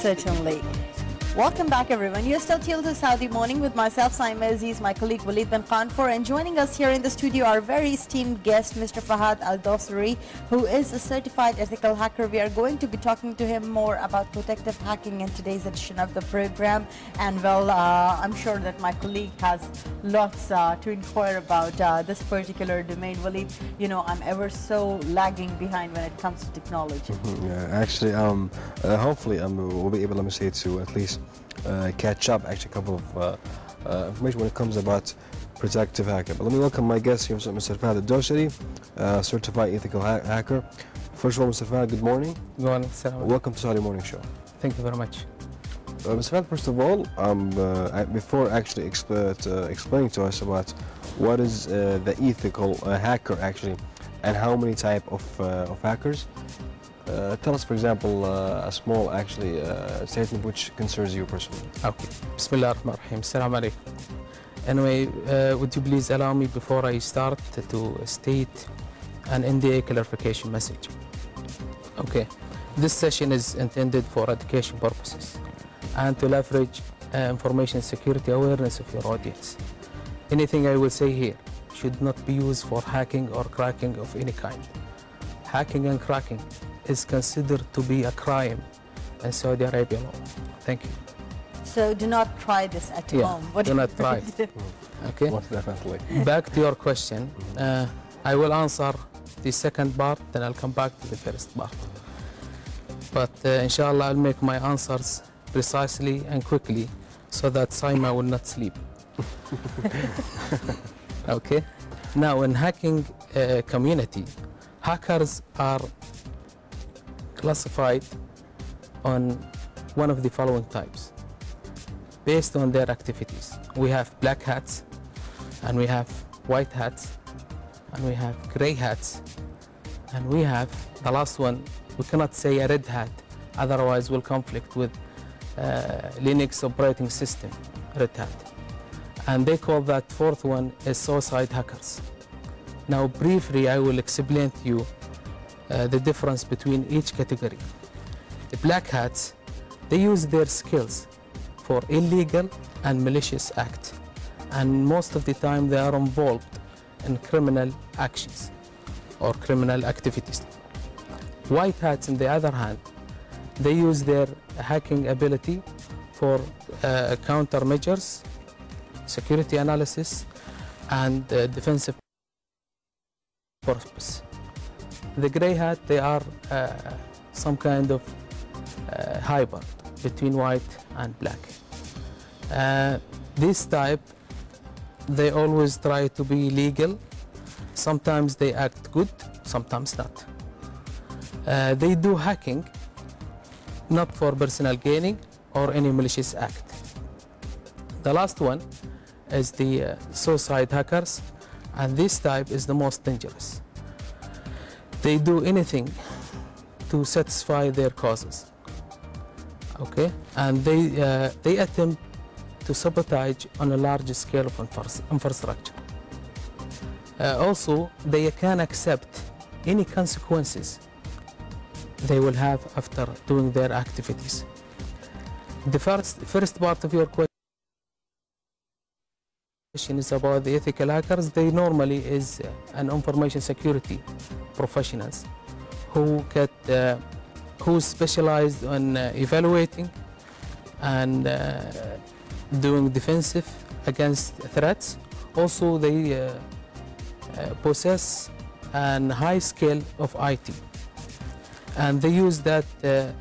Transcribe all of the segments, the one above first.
Certainly. Welcome back, everyone. You're still tuned to Saudi Morning with myself, Saima Aziz, my colleague Walid bin Khanfor, and joining us here in the studio, our very esteemed guest, Mr. Fahad Al-Dosari, who is a certified ethical hacker. We are going to be talking to him more about protective hacking in today's edition of the program. And well, I'm sure that my colleague has lots to inquire about this particular domain. Walid, you know, I'm ever so lagging behind when it comes to technology. Yeah, actually, hopefully we'll be able, let me say, to at least catch up actually a couple of information when it comes about protective hacking. But let me welcome my guest here, Mr. Fahad Al-Dosari, certified ethical hacker. First of all, Mr. Fahad, good morning. Good morning. Welcome to Saudi Morning Show. Thank you very much. Mr. Fahad, first of all, before actually explaining to us about what is the ethical hacker actually, and how many type of hackers, tell us, for example, a small statement which concerns you personally. Okay. Bismillah ar-Rahman ar-Rahim. Assalamu alaikum. Anyway, would you please allow me before I start to state an NDA clarification message? Okay. This session is intended for education purposes and to leverage information security awareness of your audience. Anything I will say here should not be used for hacking or cracking of any kind. Hacking and cracking is considered to be a crime in Saudi Arabia law. Thank you. So do not try this at home. Do not try. Okay. Most definitely. Back to your question. I will answer the second part, then I'll come back to the first part. But inshallah, I'll make my answers precisely and quickly so that Saima will not sleep. Okay. Now, in hacking community, hackers are classified on one of the following types based on their activities. We have black hats, and we have white hats, and we have gray hats, and we have the last one. We cannot say a red hat, otherwise will conflict with Linux operating system, Red Hat. And they call that fourth one as suicide hackers. Now briefly I will explain to you the difference between each category. The black hats, they use their skills for illegal and malicious acts, and most of the time they are involved in criminal actions or criminal activities. White hats, on the other hand, they use their hacking ability for countermeasures, security analysis, and defensive purpose. The gray hat, they are some kind of hybrid between white and black. This type, they always try to be legal. Sometimes they act good, sometimes not. They do hacking not for personal gaining or any malicious act. The last one is the suicide hackers, and this type is the most dangerous. They do anything to satisfy their causes, okay? And they attempt to sabotage on a large scale of infrastructure. Also, they can accept any consequences they will have after doing their activities. The first part of your question is about the ethical hackers. They normally is an information security professionals who specialized on evaluating and doing defensive against threats. Also, they possess a high skill of IT, and they use that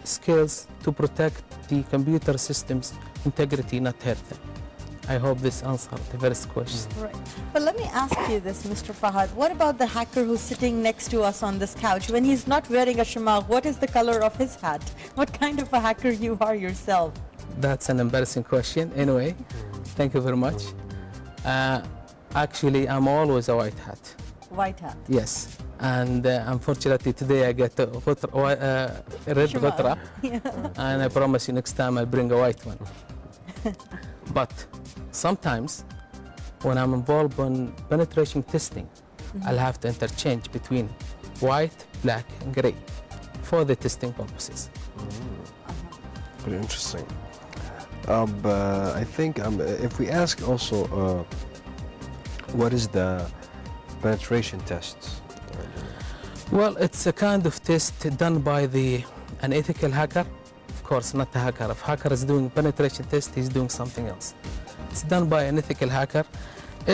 skills to protect the computer system's integrity, not hurt them. I hope this answered the first question. Right. But let me ask you this, Mr. Fahad. What about the hacker who's sitting next to us on this couch? When he's not wearing a shamagh, what is the color of his hat? What kind of a hacker you are yourself? That's an embarrassing question. Anyway, thank you very much. Actually, I'm always a white hat. White hat? Yes. And unfortunately, today I get a red ghatra, and I promise you next time I'll bring a white one. But sometimes, when I'm involved in penetration testing, I'll have to interchange between white, black, and gray for the testing purposes. pretty interesting. I think if we ask also, what is the penetration test? Well, it's a kind of test done by an ethical hacker. Of course, not a hacker. If hacker is doing penetration test, he's doing something else. It's done by an ethical hacker.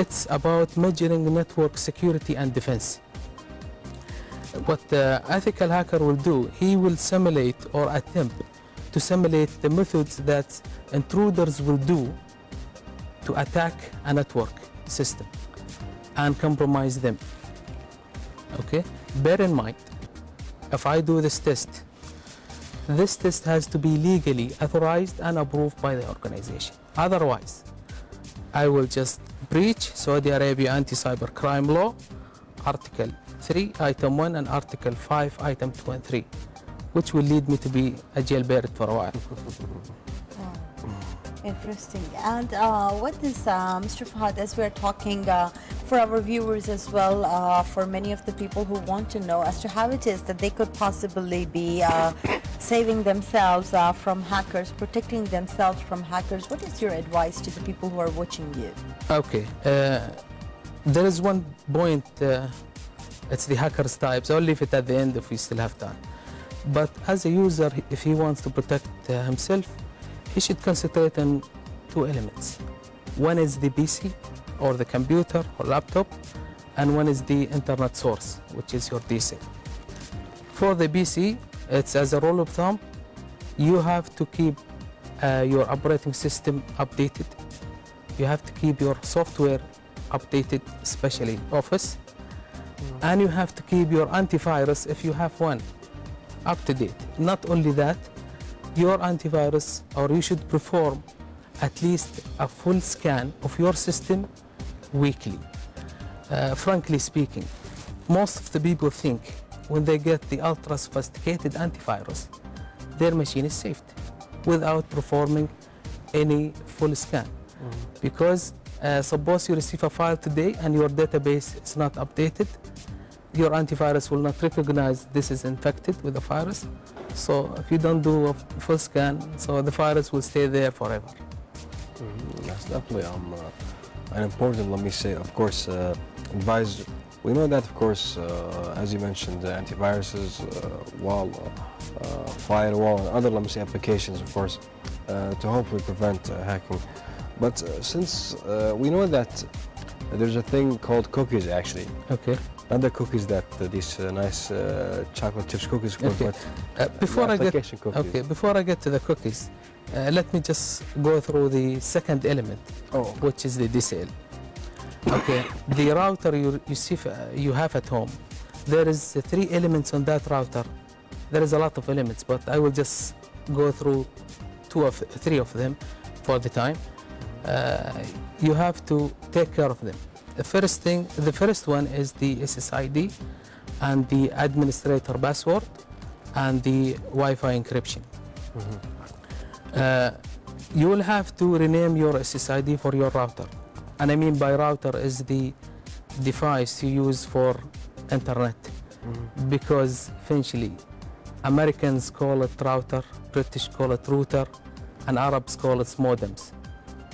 It's about measuring network security and defense. What the ethical hacker will do, he will simulate or attempt to simulate the methods that intruders will do to attack a network system and compromise them. Okay? Bear in mind, if I do this test has to be legally authorized and approved by the organization. Otherwise, I will just breach Saudi Arabia anti-cybercrime law, Article 3, Item 1, and Article 5, Item 2 and 3, which will lead me to be a jailbird for a while. Interesting. And what is, Mr. Fahad, as we're talking for our viewers as well, for many of the people who want to know as to how it is that they could possibly be saving themselves from hackers, protecting themselves from hackers, what is your advice to the people who are watching you? Okay. There is one point, it's the hacker's types. I'll leave it at the end if we still have time. But as a user, if he wants to protect himself, he should concentrate on two elements. One is the PC or the computer or laptop, and one is the internet source, which is your DC. For the PC, it's as a rule of thumb, you have to keep your operating system updated. You have to keep your software updated, especially Office. And you have to keep your antivirus, if you have one, up to date. Not only that, your antivirus, or you should perform at least a full scan of your system weekly. Frankly speaking, most of the people think when they get the ultra sophisticated antivirus, their machine is saved without performing any full scan. Because suppose you receive a file today and your database is not updated, your antivirus will not recognize this is infected with the virus. So if you don't do a full scan, so the virus will stay there forever. That's definitely an important, let me say, of course, advice. We know that, of course, as you mentioned, antiviruses, firewall, and other, let me say, applications, of course, to hopefully prevent hacking. But since we know that there's a thing called cookies, actually. Okay. Not the cookies that these nice chocolate chips cookies cook, Okay. but Before I get cookies. okay, before I get to the cookies, let me just go through the second element, which is the DCL. Okay, the router you have at home, there is 3 elements on that router. There is a lot of elements, but I will just go through 3 of them for the time. You have to take care of them. The first one is the SSID and the administrator password and the Wi-Fi encryption. You will have to rename your SSID for your router. And I mean by router is the device you use for internet. Because eventually Americans call it router, British call it router, and Arabs call it modems.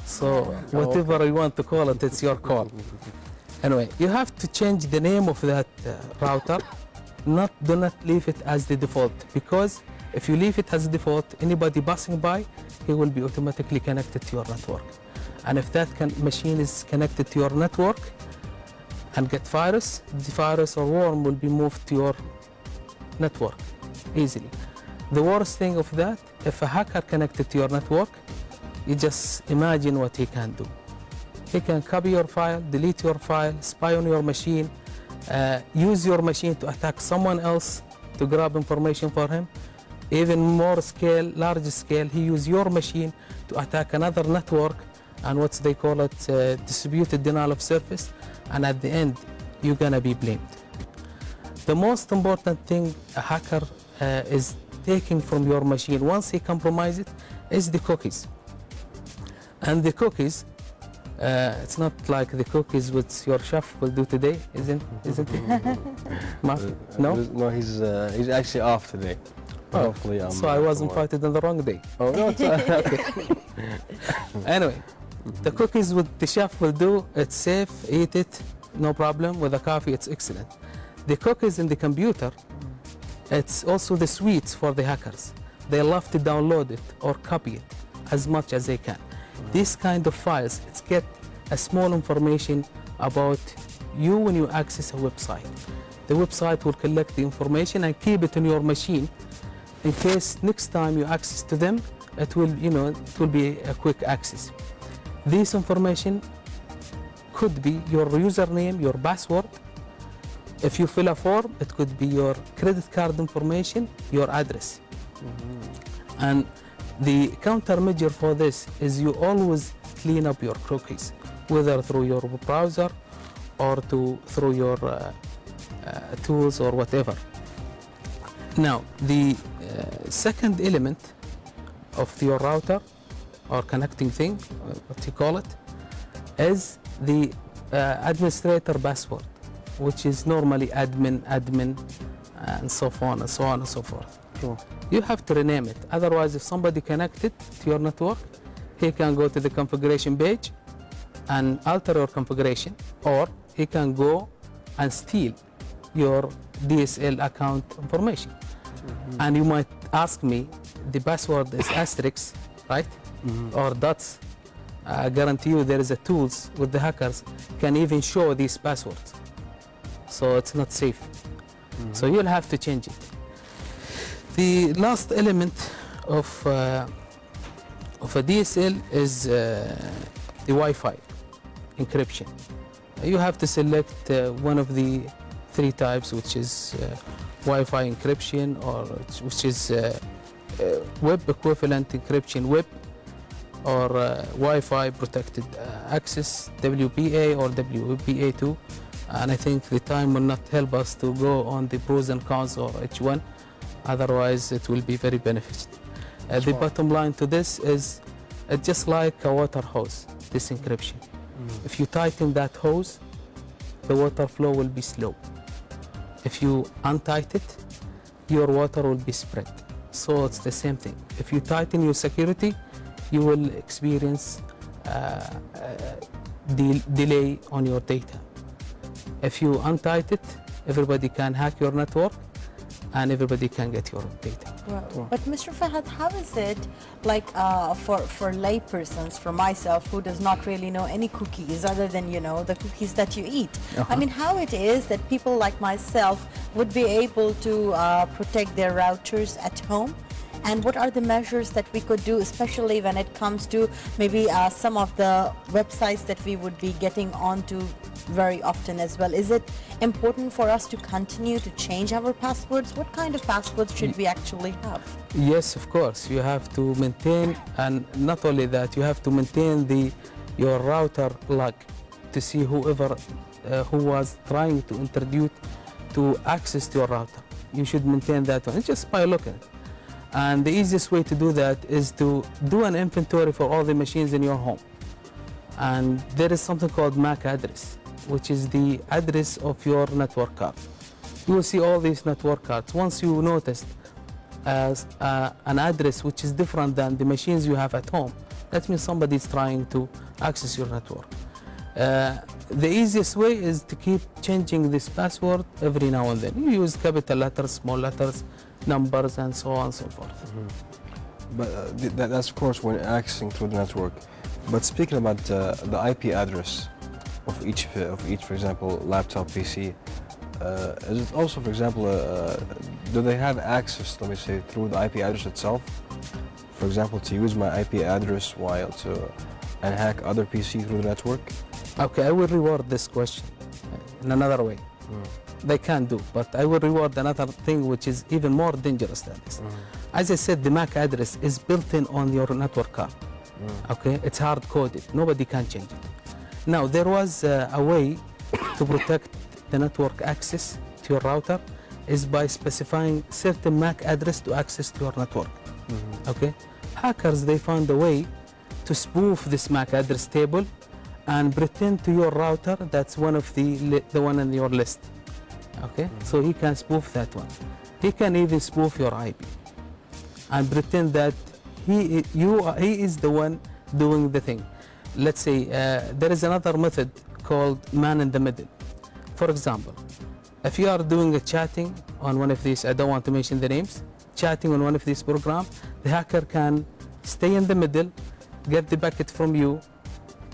So whatever you want to call it, it's your call. Anyway, you have to change the name of that router. Do not leave it as the default, because if you leave it as default, anybody passing by, he will be automatically connected to your network. And if that machine is connected to your network and get virus, the virus or worm will be moved to your network easily. The worst thing of that, if a hacker connected to your network, you just imagine what he can do. He can copy your file, delete your file, spy on your machine, use your machine to attack someone else to grab information for him. Even more scale, large scale, he use your machine to attack another network, and what they call it, distributed denial of service, and at the end, you're gonna be blamed. The most important thing a hacker is taking from your machine once he compromises it is the cookies. And the cookies, it's not like the cookies which your chef will do today, isn't it? No? No, he's actually off today. Hopefully, So I was invited on the wrong day. Oh no, it's, okay. Anyway, the cookies what the chef will do, it's safe, eat it, no problem. With the coffee, it's excellent. The cookies in the computer, it's also the sweets for the hackers. They love to download it or copy it as much as they can. These kind of files, it's get a small information about you when you access a website. The website will collect the information and keep it on your machine in case next time you access to them, it will, it will be a quick access. This information could be your username, your password. If you fill a form, it could be your credit card information, your address. And the countermeasure for this is you always clean up your cookies, whether through your browser or through your tools or whatever. Now, the second element of your router or connecting thing, what you call it, is the administrator password, which is normally admin, and so on and so on and so forth. Sure. You have to rename it. Otherwise, if somebody connected to your network, he can go to the configuration page and alter your configuration, or he can go and steal your DSL account information. And you might ask me, the password is asterisk, right? Or dots. I guarantee you there is a tools with the hackers can even show these passwords. So it's not safe. So you'll have to change it. The last element of a DSL is the Wi-Fi encryption. You have to select one of the three types, which is Wi-Fi encryption, or which is web equivalent encryption web, or Wi-Fi protected access, WPA or WPA2. And I think the time will not help us to go on the pros and cons or each one. Otherwise, it will be very beneficial. The bottom line to this is it's just like a water hose, this encryption. If you tighten that hose, the water flow will be slow. If you untighten it, your water will be spread. So it's the same thing. If you tighten your security, you will experience delay on your data. If you untighten it, everybody can hack your network and everybody can get your data. Well, but Mr. Fahad, how is it like for laypersons, for myself, who does not really know any cookies other than, the cookies that you eat? I mean, how it is that people like myself would be able to protect their routers at home? And what are the measures that we could do, especially when it comes to maybe some of the websites that we would be getting onto very often as well? Is it important for us to continue to change our passwords? What kind of passwords should we actually have? Yes, of course. You have to maintain, and not only that, you have to maintain your router log to see whoever who was trying to introduce to access to your router. You should maintain that one. It's just by looking. And the easiest way to do that is to do an inventory for all the machines in your home. And there is something called MAC address, which is the address of your network card. You will see all these network cards. Once you notice as an address which is different than the machines you have at home, that means somebody is trying to access your network. The easiest way is to keep changing this password every now and then. You use capital letters, small letters, numbers, and so on and so forth. But that's of course when accessing through the network. But speaking about the IP address of each, for example, laptop, PC, is it also, for example, do they have access, let me say, through the IP address itself? For example, to use my IP address and hack other PC through the network? Okay, I will reward this question in another way. They can do, but I will reward another thing which is even more dangerous than this. As I said, the MAC address is built in on your network card. Okay, it's hard-coded. Nobody can change it. Now, there was a way to protect the network access to your router is by specifying certain MAC address to access to your network. Okay, hackers, they found a way to spoof this MAC address table and pretend to your router that's one of the one in your list. Okay, so he can spoof that one. He can even spoof your IP. and pretend that he is the one doing the thing. Let's say there is another method called man in the middle. For example, if you are doing a chatting on one of these, I don't want to mention the names, chatting on one of these programs, the hacker can stay in the middle, get the packet from you,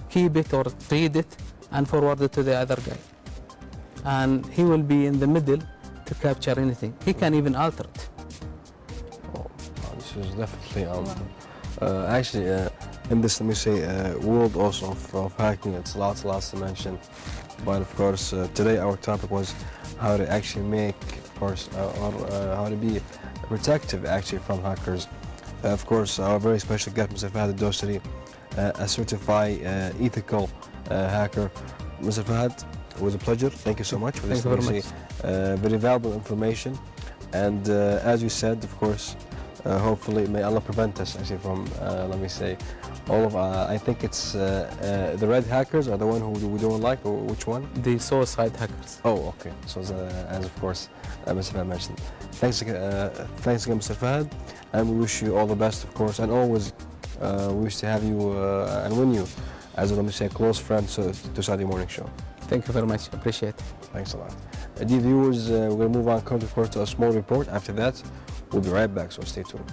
keep it or read it, and forward it to the other guy. And he will be in the middle to capture anything. He can even alter it. Oh, this is definitely actually in this, let me say, world also of hacking. It's lots to mention. But of course, today our topic was how to actually make, of course, or how to be protective actually from hackers. Of course, our very special guest, Mr. Fahad Al-Dosari, a certified ethical hacker. Mr. Fahad, it was a pleasure. Thank you so much for this very valuable information. And as you said, of course, hopefully may Allah prevent us actually from, let me say, all of, I think it's the red hackers are the one who we don't like, or which one? The suicide hackers. Oh, okay. So as of course Mr. Fahad mentioned. Thanks again, Mr. Fahad, and we wish you all the best, of course, and always we wish to have you and win you as a, let me say, close friend to Saudi Morning Show. Thank you very much. Appreciate it. Thanks a lot. Dear viewers, we're going to move on, of course, to a small report. After that, we'll be right back, so stay tuned.